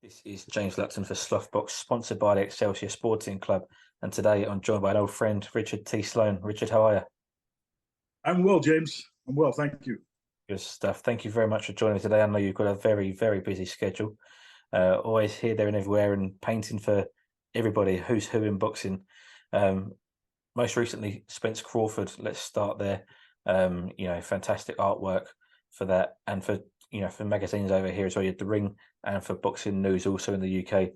This is James Lupton for Slothbox, sponsored by the Excelsior Sporting Club. And today I'm joined by an old friend, Richard T Slone. Richard, how are you? I'm well, James. I'm well, thank you. Good stuff. Thank you very much for joining me today. I know you've got a very, very busy schedule. Always here, there, and everywhere, and painting for everybody who's who in boxing. Most recently, Spence Crawford. Let's start there. Fantastic artwork for that, and for magazines over here as well. You had The Ring, and for Boxing News also in the UK.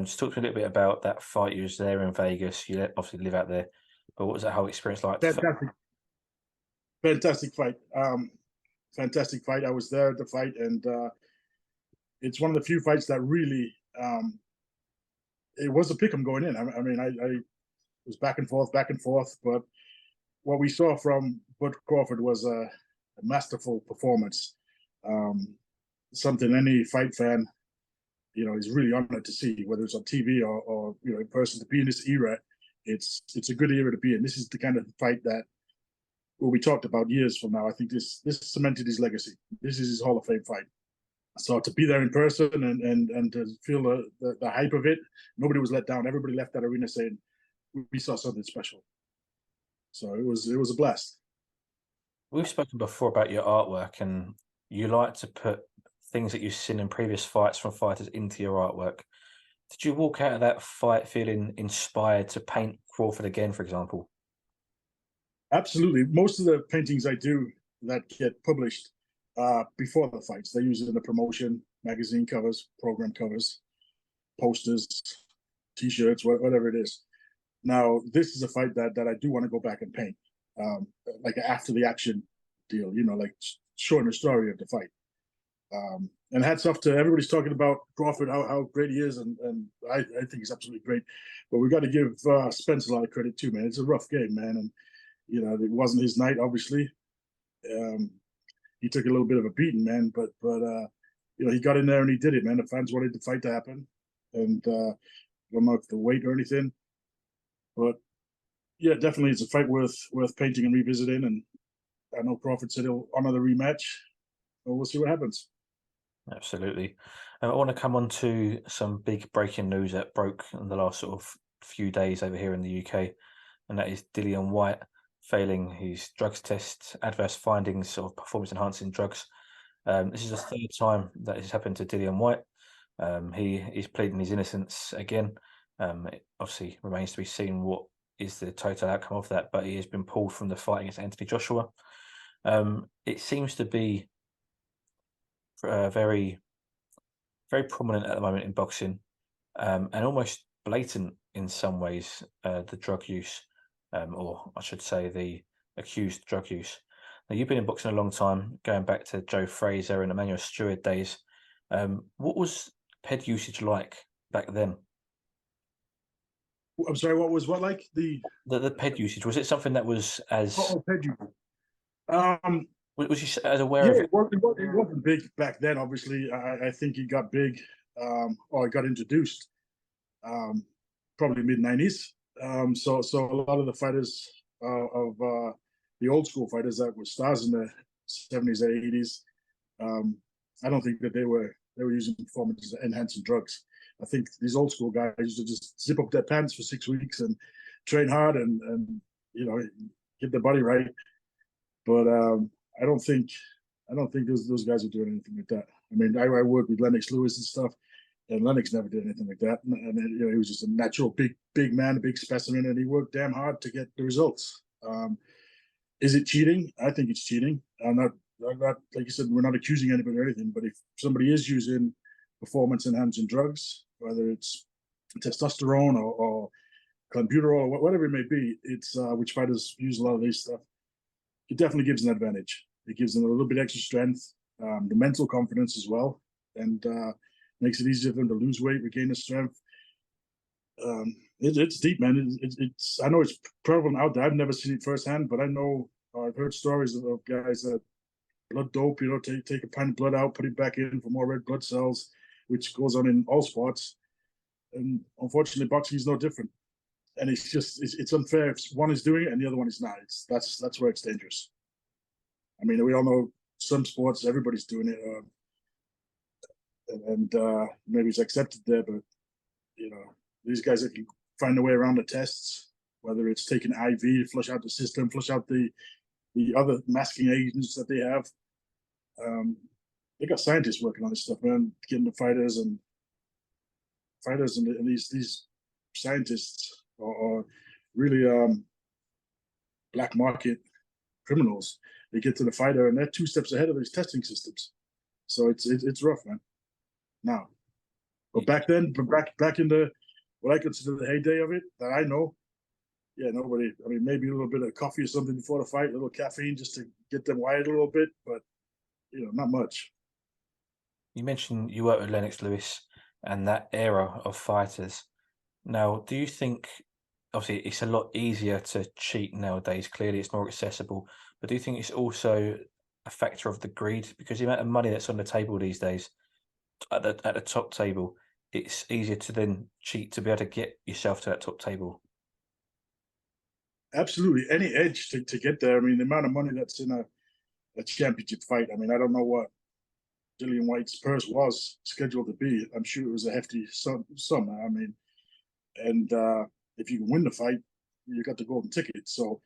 Just talk to me a little bit about that fight. You was there in Vegas. You obviously live out there, but what was that whole experience like? Fantastic fight. Fantastic fight. I was there at the fight, and it's one of the few fights that really it was a pick 'em going in. I was back and forth, but what we saw from Bud Crawford was a masterful performance. Something any fight fan, is really honored to see, whether it's on TV or in person. To be in this era, it's a good era to be in. This is the kind of fight that will be talked about years from now. I think this cemented his legacy. This is his Hall of Fame fight. So to be there in person and to feel the hype of it, nobody was let down. Everybody left that arena saying, we saw something special. So it was a blast. We've spoken before about your artwork, and you like to put things that you've seen in previous fights from fighters into your artwork. Did you walk out of that fight feeling inspired to paint Crawford again, for example? Absolutely. Most of the paintings I do that get published before the fights, they're used in the promotion, magazine covers, program covers, posters, T-shirts, whatever it is. Now, this is a fight that I do want to go back and paint, like after the action deal, like showing the story of the fight. And hats off to everybody's talking about Crawford, how great he is, and I think he's absolutely great. But we got to give Spence a lot of credit too, man. It's a rough game, man, and it wasn't his night, obviously. He took a little bit of a beating, man, but he got in there and he did it, man. The fans wanted the fight to happen, and I don't know if the weight or anything, but yeah, definitely it's a fight worth painting and revisiting. And I know Crawford said he'll honor the rematch. Well, we'll see what happens. Absolutely. I want to come on to some big breaking news that broke in the last sort of few days over here in the UK, and that is Dillian Whyte failing his drugs test, adverse findings of performance-enhancing drugs. This is the third time that has happened to Dillian Whyte. He is pleading his innocence again. It obviously remains to be seen what is the total outcome of that, but he has been pulled from the fight against Anthony Joshua. It seems to be very, very prominent at the moment in boxing, and almost blatant in some ways, the drug use, or I should say the accused drug use. Now, you've been in boxing a long time, going back to Joe Frazier and Emanuel Steward days. What was ped usage like back then? I'm sorry, what like? The ped usage, was it something that was as... Oh, ped usage. Was you as aware yeah, of it? It wasn't big back then, obviously. I think it got big, or it got introduced, probably mid-90s. So a lot of the fighters of the old school fighters that were stars in the 70s, 80s, I don't think that they were using performance enhancing drugs. I think these old school guys used to just zip up their pants for 6 weeks and train hard and get their body right. But I don't think those guys are doing anything like that. I mean, I worked with Lennox Lewis and stuff, and Lennox never did anything like that. And he was just a natural big man, a big specimen, and he worked damn hard to get the results. Is it cheating? I think it's cheating. I'm not like you said, we're not accusing anybody or anything. But if somebody is using performance-enhancing drugs, whether it's testosterone or clenbuterol or whatever it may be, it's which fighters use a lot of this stuff. It definitely gives an advantage. It gives them a little bit extra strength, the mental confidence as well, and makes it easier for them to lose weight, regain the strength. It's deep, man. It's I know it's prevalent out there. I've never seen it firsthand, but I know I've heard stories of guys that blood dope, take a pint of blood out, put it back in for more red blood cells, which goes on in all sports. And unfortunately, boxing is no different. And it's unfair if one is doing it and the other one is not. That's where it's dangerous. I mean, we all know some sports, everybody's doing it. maybe it's accepted there, but these guys that can find a way around the tests, whether it's taking IV, flush out the system, flush out the other masking agents that they have. They got scientists working on this stuff, man, getting the fighters and these scientists are really black market criminals. They get to the fighter and they're 2 steps ahead of these testing systems. So it's rough, man. Now, but back then, back in the what I consider the heyday of it, that I know, yeah, nobody. I mean, maybe a little bit of coffee or something before the fight, a little caffeine just to get them wired a little bit, but not much. You mentioned you worked with Lennox Lewis and that era of fighters. Now, do you think, obviously, it's a lot easier to cheat nowadays? Clearly, it's more accessible. But do you think it's also a factor of the greed? Because the amount of money that's on the table these days, at the top table, it's easier to then cheat to be able to get yourself to that top table. Absolutely, any edge to get there. I mean, the amount of money that's in a championship fight. I mean, I don't know what Dillian Whyte's purse was scheduled to be. I'm sure it was a hefty sum. I mean, and if you can win the fight, you got the golden ticket. So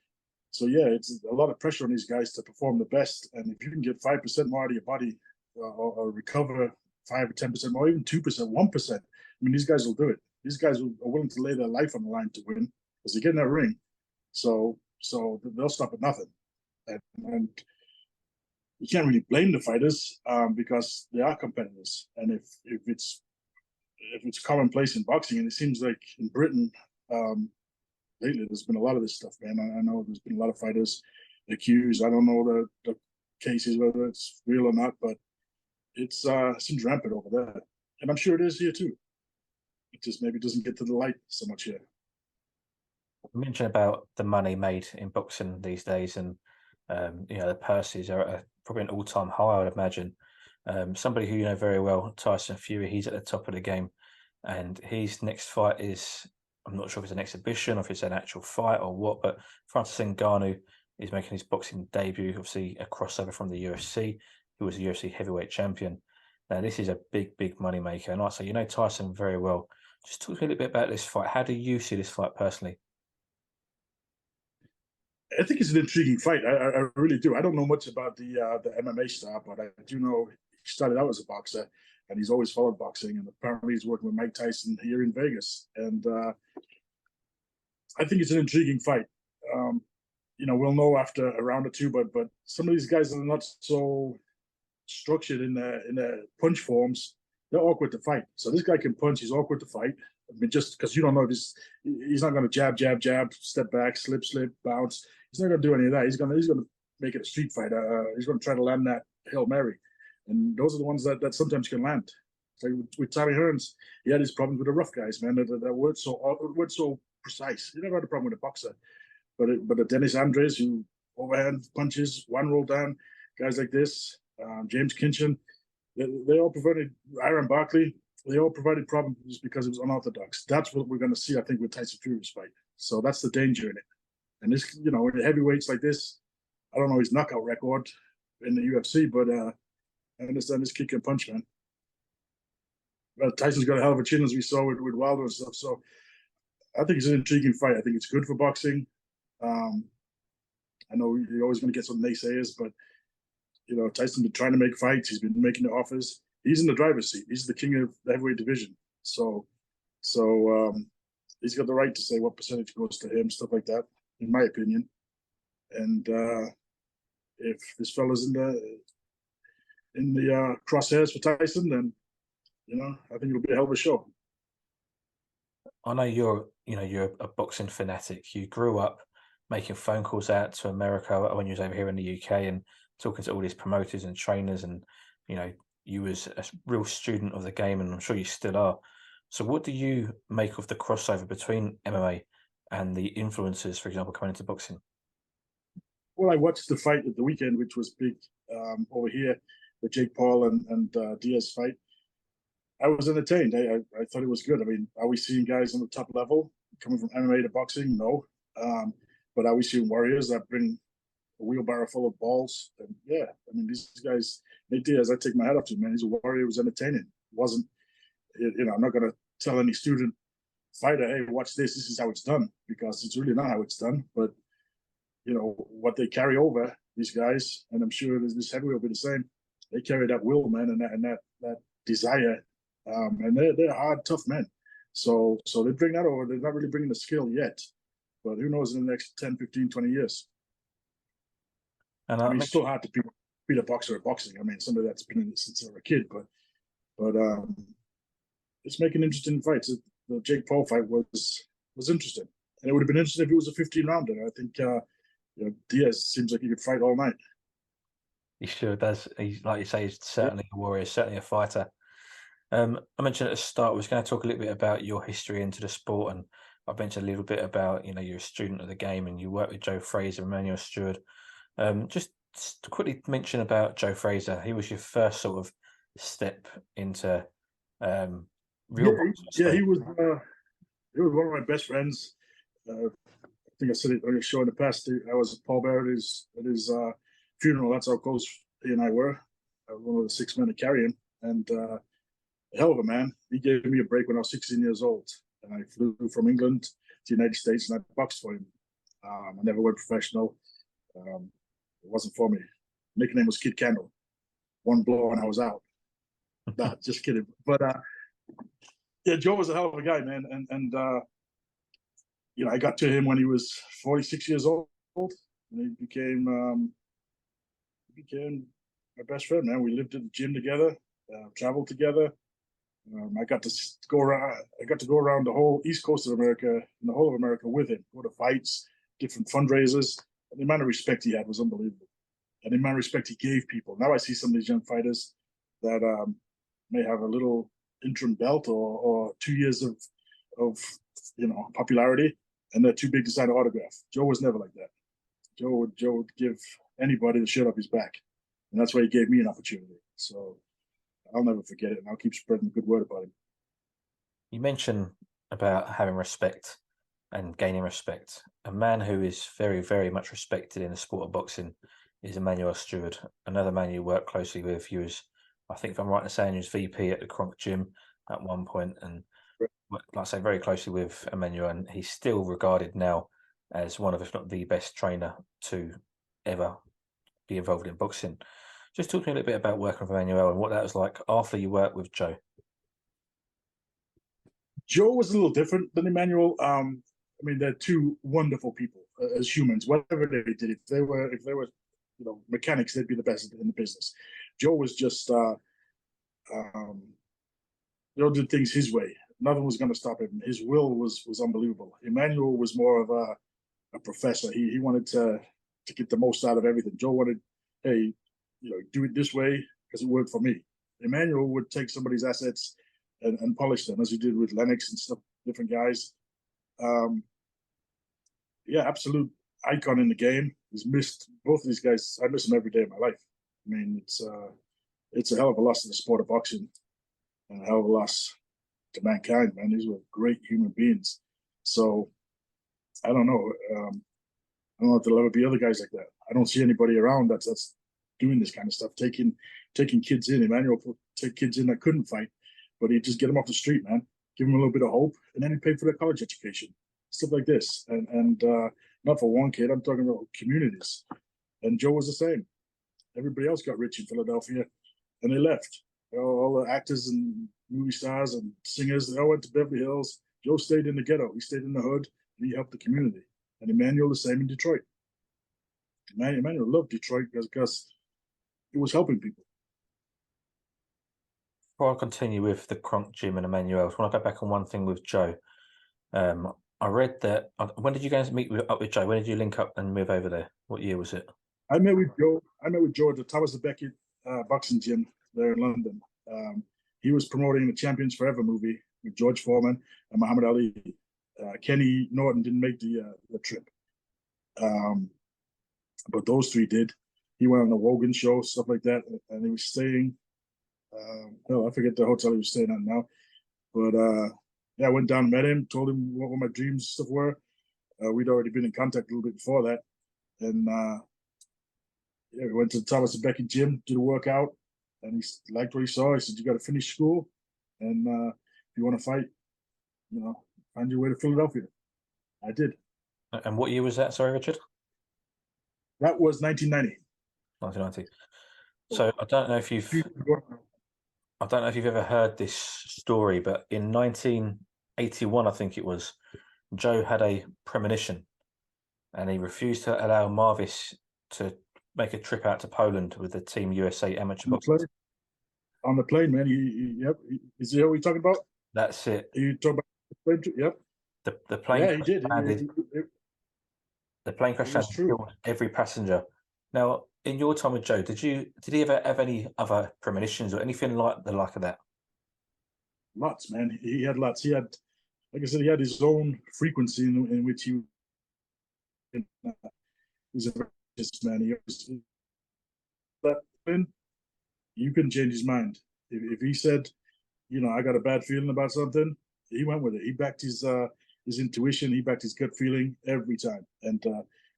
yeah, it's a lot of pressure on these guys to perform the best. And if you can get 5% more out of your body, or recover 5 or 10% more, even 2%, 1%, I mean, these guys will do it. These guys are willing to lay their life on the line to win because they get in that ring. So they'll stop at nothing. And you can't really blame the fighters because they are competitors. And if it's commonplace in boxing, and it seems like in Britain lately there's been a lot of this stuff, man. I know there's been a lot of fighters accused. I don't know the cases, whether it's real or not, but it seems rampant over there, and I'm sure it is here too. It just maybe doesn't get to the light so much here. You mentioned about the money made in boxing these days, and the purses are at probably an all-time high, I would imagine. Somebody who you know very well, Tyson Fury, he's at the top of the game, and his next fight is, I'm not sure if it's an exhibition or if it's an actual fight or what, but Francis Ngannou is making his boxing debut, obviously a crossover from the UFC, who was a UFC heavyweight champion. Now, this is a big, big money maker, and I say, Tyson very well. Just talk to me a little bit about this fight. How do you see this fight personally? I think it's an intriguing fight. I really do. I don't know much about the MMA stuff, but I do know he started out as a boxer, and he's always followed boxing. And apparently, he's working with Mike Tyson here in Vegas. And I think it's an intriguing fight. We'll know after a round or two, but some of these guys are not so structured in their punch forms. They're awkward to fight. So this guy can punch. He's awkward to fight. I mean, just because you don't know if he's not going to jab, step back, slip, bounce. He's not going to do any of that. He's going to make it a street fight. He's going to try to land that Hail Mary, and those are the ones that sometimes can land. So with Tommy Hearns, he had his problems with the rough guys, man. That word so precise. He never had a problem with a boxer, but the Dennis Andres, who overhand punches, one roll down, guys like this, James Kinchin, they all provided, Aaron Barkley, they all provided problems because it was unorthodox. That's what we're going to see, I think, with Tyson Fury's fight. So that's the danger in it. And this, with the heavyweights like this, I don't know his knockout record in the UFC, but I understand this kick and punch, man. But Tyson's got a hell of a chin, as we saw with Wilder and stuff. So I think it's an intriguing fight. I think it's good for boxing. I know you're always going to get some naysayers, but Tyson's been trying to make fights. He's been making the offers. He's in the driver's seat. He's the king of the heavyweight division. So he's got the right to say what percentage goes to him, stuff like that, in my opinion. And if this fella's in the crosshairs for Tyson, then I think it'll be a hell of a show. I know you're a boxing fanatic. You grew up making phone calls out to America when you was over here in the UK and talking to all these promoters and trainers, and you was a real student of the game, and I'm sure you still are. So what do you make of the crossover between MMA and the influencers, for example, coming into boxing? Well, I watched the fight at the weekend, which was big over here, the Jake Paul and Diaz fight. I was entertained. I thought it was good. I mean, are we seeing guys on the top level coming from MMA to boxing? No. But are we seeing warriors that bring a wheelbarrow full of balls? And yeah, I mean, these guys, Nate Diaz, I take my hat off to him, man. He's a warrior. He was entertaining. wasn't, I'm not going to tell any student fighter, hey, watch this. This is how it's done, because it's really not how it's done. But what they carry over, these guys, and I'm sure this heavyweight will be the same. They carry that will, man, and that desire, and they're hard, tough men. So they bring that over. They're not really bringing the skill yet, but who knows in the next 10, 15, 20 years. And I mean, it's still hard to beat a boxer at boxing. I mean, somebody that's been in it since they were a kid, but it's making interesting fights. The Jake Paul fight was interesting, and it would have been interesting if it was a 15-rounder. I think Diaz seems like he could fight all night. He sure does. He's, like you say, he's certainly a warrior, certainly a fighter. I mentioned at the start, we was going to talk a little bit about your history into the sport, and I mentioned a little bit about, you're a student of the game and you work with Joe Frazier, Emanuel Steward. Just to quickly mention about Joe Frazier, he was your first sort of step into real boxing. Yeah, he was one of my best friends. I think I said it on your show in the past. I was pallbearer at his funeral. That's how close he and I were. I was one of the 6 men to carry him, and a hell of a man. He gave me a break when I was 16 years old, and I flew from England to the United States, and I boxed for him. I never went professional. It wasn't for me. Nickname was Kid Candle. One blow and I was out. Nah, just kidding. But yeah, Joe was a hell of a guy, man. And I got to him when he was 46 years old, and he became my best friend, man. We lived at the gym together, traveled together. I got to go around the whole East Coast of America and the whole of America with him, go to fights, different fundraisers. And the amount of respect he had was unbelievable. And the amount of respect he gave people. Now I see some of these young fighters that may have a little interim belt or 2 years of popularity, and they're too big to sign an autograph. Joe was never like that. Joe would give anybody the shirt off his back, and that's why he gave me an opportunity. So I'll never forget it, and I'll keep spreading the good word about him. You mentioned about having respect and gaining respect. A man who is very, very much respected in the sport of boxing is Emanuel Steward. Another man you work closely with. He was, I think if I'm right in saying, he was VP at the Kronk gym at one point, and like I say, very closely with Emanuel, and he's still regarded now as one of, if not the best trainer to ever be involved in boxing. Just talk to me a little bit about working with Emanuel and what that was like after you worked with Joe. Joe was a little different than Emanuel. I mean, they're two wonderful people as humans. Whatever they did, if they were mechanics, they'd be the best in the business. Joe was just did things his way. Nothing was going to stop him. His will was unbelievable. Emanuel was more of a professor. He wanted to get the most out of everything. Joe wanted, hey, do it this way because it worked for me. Emanuel would take somebody's assets and polish them, as he did with Lennox and stuff, different guys. Absolute icon in the game. He's missed both of these guys. I miss them every day of my life. I mean, it's a hell of a loss to the sport of boxing, and a hell of a loss to mankind, man. These were great human beings. So I don't know. I don't know if there'll ever be other guys like that. I don't see anybody around that's doing this kind of stuff, taking kids in. Emanuel would take kids in that couldn't fight, but he'd just get them off the street, man. Give them a little bit of hope, and then he paid for their college education, stuff like this. And not for one kid, I'm talking about communities. And Joe was the same. Everybody else got rich in Philadelphia, and they left. All the actors and movie stars and singers, they all went to Beverly Hills. Joe stayed in the ghetto. He stayed in the hood, and he helped the community. And Emanuel the same in Detroit. Emanuel loved Detroit because it was helping people. Before I continue with the Kronk gym and Emanuel, I want to go back on one thing with Joe. I read that. When did you guys meet up with Joe? When did you link up and move over there? What year was it? I met with Joe at the Thomas Beckett boxing gym there in London. He was promoting the Champions Forever movie with George Foreman and Muhammad Ali. Kenny Norton didn't make the trip, but those three did. He went on the Wogan show, stuff like that, and he was staying. I forget the hotel he was staying at now, but I went down and met him, told him what my dreams and stuff were. We'd already been in contact a little bit before that, and we went to the Thomas Beckett gym, did a workout, and he liked what he saw. He said, "You got to finish school and if you want to fight, you know, find your way to Philadelphia. I did. And what year was that? Sorry, Richard. That was 1990. 1990. So I don't know if you've ever heard this story, but in 1981, I think it was, Joe had a premonition, and he refused to allow Marvis to make a trip out to Poland with the Team USA amateur boxing. On the plane, man. Yep. Is he what you're talking about? That's it. You talking about the plane? Yep. The plane. Yeah, he did. The plane crash landed, killed every passenger. Now, in your time with Joe, did he ever have any other premonitions or anything like the like of that? Lots, man. He had lots. He had, like I said, he had his own frequency in which he was a man. He was, but you couldn't change his mind. If he said, you know, I got a bad feeling about something, he went with it. He backed his intuition. He backed his gut feeling every time. And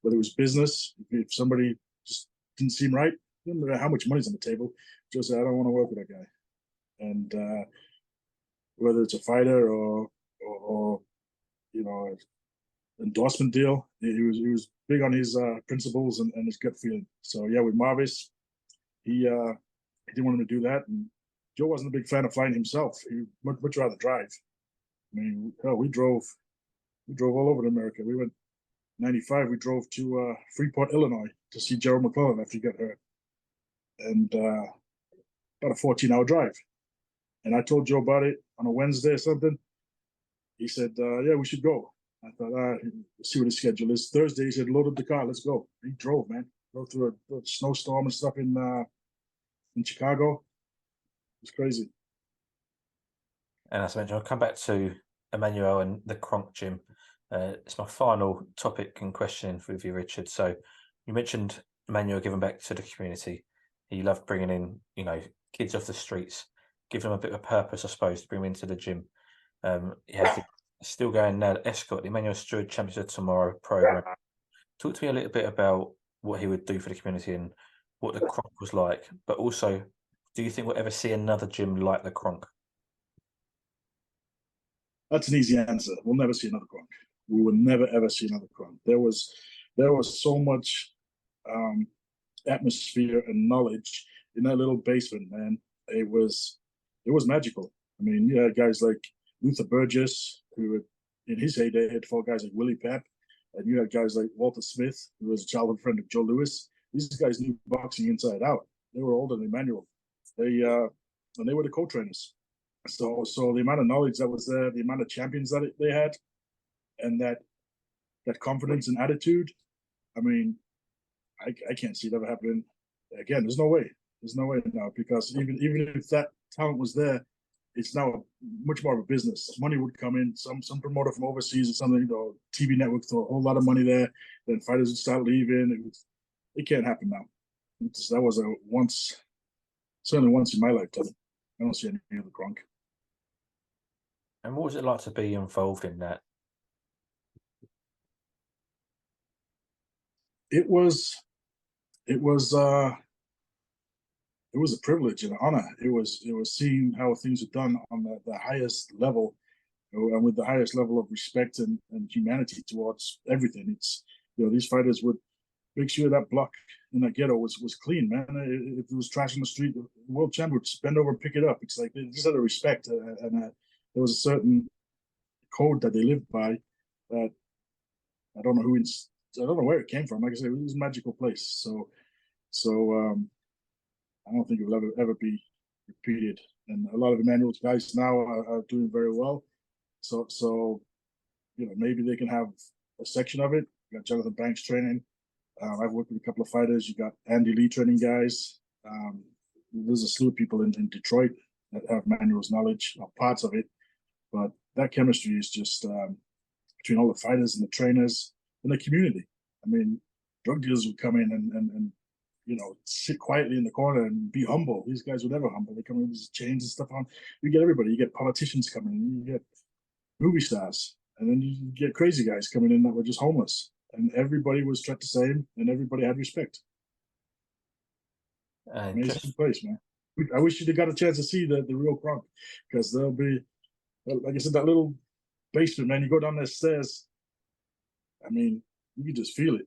whether it was business, if somebody just didn't seem right, no matter how much money's on the table, Joe said, I don't want to work with that guy. And whether it's a fighter or you know, endorsement deal, he was big on his principles and his gut feeling. So yeah, with Marvis, he didn't want him to do that. And Joe wasn't a big fan of flying himself. He would much rather drive. I mean, hell, we drove all over America. We went 95. We drove to Freeport, Illinois, to see Gerald McClellan after he got hurt, and about a 14-hour drive. And I told Joe about it on a Wednesday or something. He said, "Yeah, we should go." I thought, let's see what his schedule is. Thursday, he said, "Load up the car, let's go." He drove, man. Drove through a snowstorm and stuff in Chicago. It's crazy. And as I mentioned, I'll come back to Emanuel and the Kronk gym. It's my final topic and question with you, Richard. So you mentioned Emanuel giving back to the community. He loved bringing in, you know, kids off the streets, giving them a bit of purpose, I suppose, to bring them into the gym. He has still going now, Escort, the Emanuel Steward Championship Tomorrow program. Talk to me a little bit about what he would do for the community and what the Kronk was like, but also, do you think we'll ever see another gym like the Kronk? That's an easy answer. We'll never see another Kronk. We will never ever see another Kronk. There was so much atmosphere and knowledge in that little basement, man. It was magical. I mean, you had guys like Luther Burgess, who in his heyday had fought guys like Willie Pep, and you had guys like Walter Smith, who was a childhood friend of Joe Louis. These guys knew boxing inside out. They were older than Emanuel. They were the co-trainers. So the amount of knowledge that was there, the amount of champions that they had, and that confidence and attitude, I mean, I can't see it ever happening again. There's no way. There's no way now, because even if that talent was there, it's now much more of a business. Money would come in, some promoter from overseas or something, you know, TV network throw a whole lot of money there, then fighters would start leaving. It can't happen now. That was certainly once in my lifetime. I don't see any other Kronk. And what was it like to be involved in that? It was a privilege and an honor. It was seeing how things are done on the highest level, and with the highest level of respect and humanity towards everything. It's, you know, these fighters would make sure that block in that ghetto was clean, man. If there was trash on the street, the world champ would bend over and pick it up. It's like they just had a respect, and there was a certain code that they lived by that I don't know where it came from. Like I said, it was a magical place. So I don't think it will ever be repeated. And a lot of Emanuel's guys now are doing very well. So you know, maybe they can have a section of it. You got Jonathan Banks training. I've worked with a couple of fighters. You got Andy Lee training guys. There's a slew of people in Detroit that have Emanuel's knowledge, or parts of it. But that chemistry is just between all the fighters and the trainers and the community. I mean, drug dealers would come in and you know, sit quietly in the corner and be humble. These guys were never humble. They come in with chains and stuff on. You get everybody. You get politicians coming in. You get movie stars. And then you get crazy guys coming in that were just homeless. And everybody was treated the same, and everybody had respect. Amazing place, man. I wish you'd got a chance to see the real Kronk, because there'll be, like I said, that little basement, man. You go down the stairs. I mean, you can just feel it.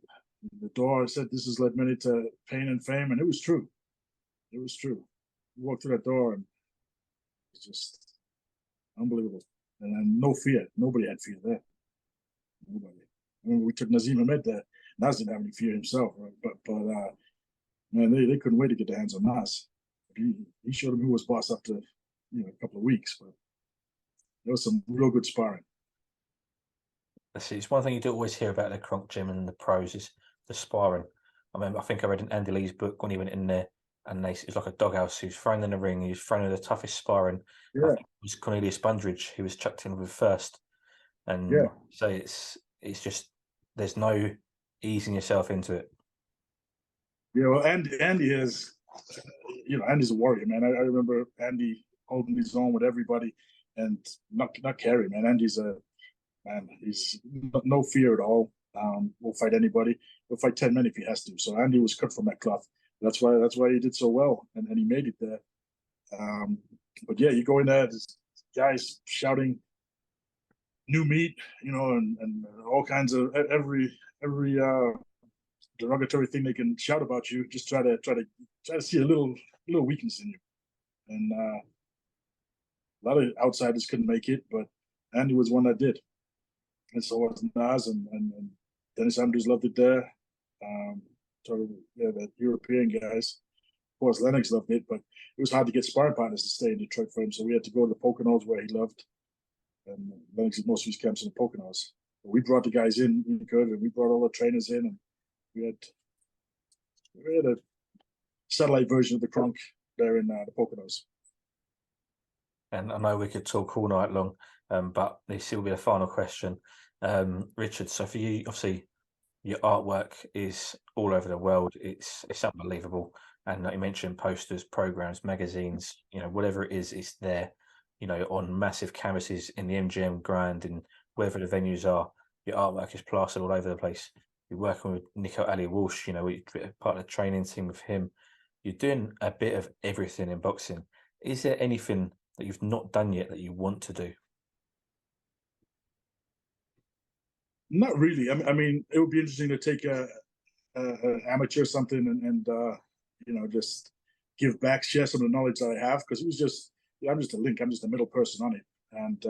The door said, "This has led many to pain and fame," and it was true. It was true. You walk through that door, and it's just unbelievable. And then no fear. Nobody had fear there. Nobody. I mean, we took Nazim Ahmed there. Naz didn't have any fear himself, right? But man, they couldn't wait to get their hands on Naz. He showed them who was boss after a couple of weeks. But there was some real good sparring. See, it's one thing you do always hear about the Kronk gym and the pros is the sparring. I think I read in Andy Lee's book when he went in there, and it was like a doghouse. He was thrown in the ring. He was thrown in the toughest sparring. I Yeah, think it was Cornelius Bundridge who was chucked in with first. And yeah, so it's just there's no easing yourself into it. yeah. Well, Andy is, Andy's a warrior, man. I remember Andy holding his own with everybody and not caring, man. Andy's a man. He's no fear at all. Will fight anybody. He'll fight 10 men if he has to. So Andy was cut from that cloth. That's why he did so well, and he made it there. But yeah, you go in there, there's guys shouting new meat, and all kinds of every derogatory thing they can shout about you. Just try to see a little weakness in you. And a lot of outsiders couldn't make it, but Andy was one that did. And so was Naz, and Dennis Andrews loved it there. The European guys. Of course, Lennox loved it, but it was hard to get sparring partners to stay in Detroit for him. So we had to go to the Poconos, where he loved. And Lennox did most of his camps in the Poconos. But we brought the guys in, and we brought all the trainers in, and we had a satellite version of the Kronk there in the Poconos. And I know we could talk all night long, but this will be a final question. Richard, so for you, obviously, your artwork is all over the world. It's unbelievable. And like you mentioned, posters, programs, magazines, whatever it is, it's there, on massive canvases in the MGM Grand and wherever the venues are. Your artwork is plastered all over the place. You're working with Nico Ali Walsh, we're part of the training team with him. You're doing a bit of everything in boxing. Is there anything that you've not done yet that you want to do? Not really. I mean, it would be interesting to take a amateur something and just give back, share some of the knowledge that I have, because it was just, I'm just a link. I'm just a middle person on it. And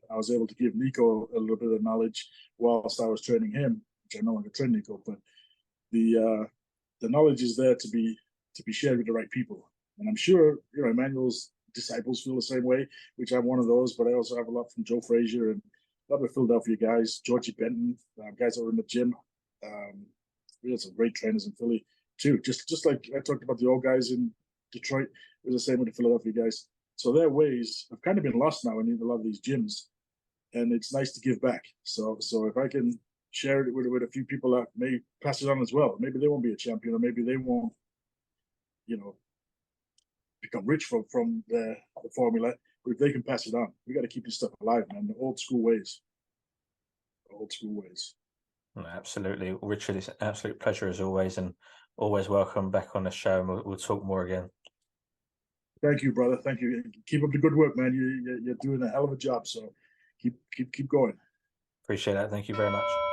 I was able to give Nico a little bit of knowledge whilst I was training him, which I no longer train Nico, but the knowledge is there to be shared with the right people. And I'm sure, Emanuel's disciples feel the same way, which I'm one of those, but I also have a lot from Joe Frazier and a lot of Philadelphia guys, Georgie Benton, guys that were in the gym. We had some great trainers in Philly too. Just like I talked about the old guys in Detroit, it was the same with the Philadelphia guys. So their ways have kind of been lost now in a lot of these gyms, and it's nice to give back. So if I can share it with a few people that may pass it on as well, maybe they won't be a champion, or maybe they won't, become rich from the formula. But if they can pass it on, we got to keep this stuff alive, man. The old school ways. Absolutely. Well, Richard, it's an absolute pleasure as always, and always welcome back on the show, and we'll talk more again. Thank you, brother. Thank you. Keep up the good work, man. You're doing a hell of a job. So keep going. Appreciate that. Thank you very much.